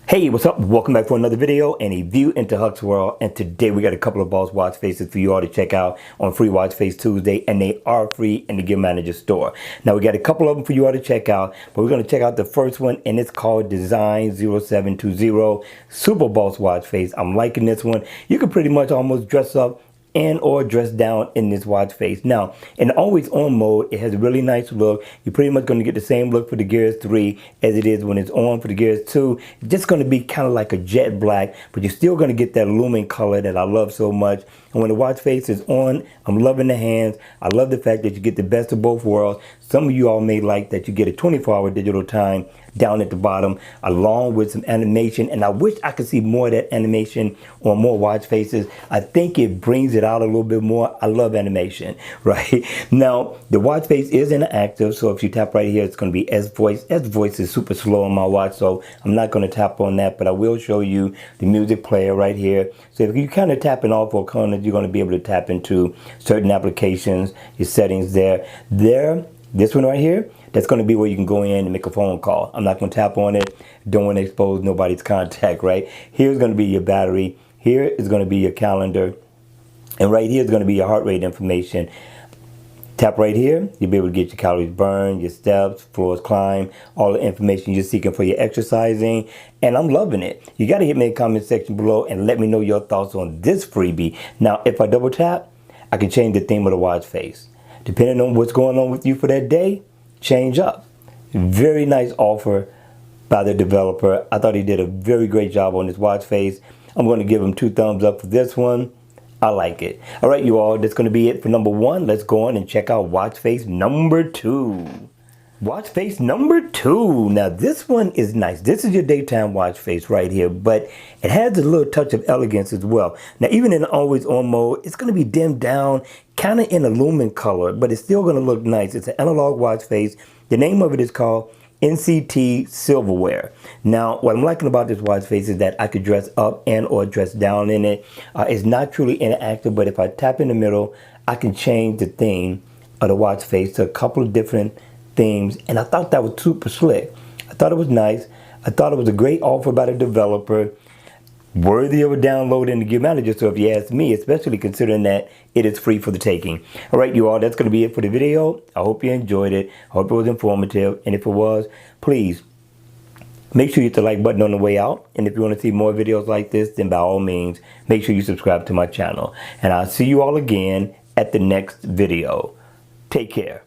Hey, what's up? Welcome back for another video and a view into Huck's World. And today we got a couple of boss watch faces for you all to check out on Free Watch Face Tuesday, and they are free in the Gear Manager store. Now we got a couple of them for you all to check out, but we're going to check out the first one, and it's called Design 0720 Super Boss Watch Face. I'm liking this one. You can pretty much almost dress up and or dress down in this watch face. Now, in always on mode, it has a really nice look. You're pretty much going to get the same look for the Gears 3 as it is when it's on for the Gears 2. It's just going to be kind of like a jet black, but you're still going to get that lumen color that I love so much. And when the watch face is on, I'm loving the hands. I love the fact that you get the best of both worlds. Some of you all may like that you get a 24-hour digital time down at the bottom, along with some animation. And I wish I could see more of that animation on more watch faces. I think it brings it out a little bit more. I love animation, right? Now, the watch face is interactive, so if you tap right here, it's going to be S voice. S voice is super slow on my watch, so I'm not going to tap on that, but I will show you the music player right here. So if you kind of tap in all four corners, you're going to be able to tap into certain applications, your settings there. This one right here, that's going to be where you can go in and make a phone call. I'm not going to tap on it. Don't want to expose nobody's contact, right? Here's going to be your battery. Here is going to be your calendar. And right here is going to be your heart rate information. Tap right here. You'll be able to get your calories burned, your steps, floors climbed, all the information you're seeking for your exercising. And I'm loving it. You got to hit me in the comment section below and let me know your thoughts on this freebie. Now, if I double tap, I can change the theme of the watch face. Depending on what's going on with you for that day, change up. Very nice offer by the developer. I thought he did a very great job on this watch face. I'm going to give him 2 thumbs up for this one. I like it. All right, you all, that's going to be it for number 1. Let's go on and check out watch face number 2. Watch face number 2. Now this one is nice. This is your daytime watch face right here, but it has a little touch of elegance as well. Now even in always on mode, it's going to be dimmed down, kind of in a lumen color, but it's still going to look nice. It's an analog watch face. The name of it is called NTC Silverware. Now, what I'm liking about this watch face is that I could dress up and or dress down in it. It's not truly interactive, but if I tap in the middle, I can change the theme of the watch face to a couple of different themes, and I thought that was super slick. I thought it was nice. I thought it was a great offer by the developer, worthy of a download in the Gear Manager. So if you ask me, especially considering that it is free for the taking. All right, you all, that's going to be it for the video. I hope you enjoyed it. I hope it was informative, and if it was, please make sure you hit the like button on the way out. And if you want to see more videos like this, then by all means, make sure you subscribe to my channel. And I'll see you all again at the next video. Take care.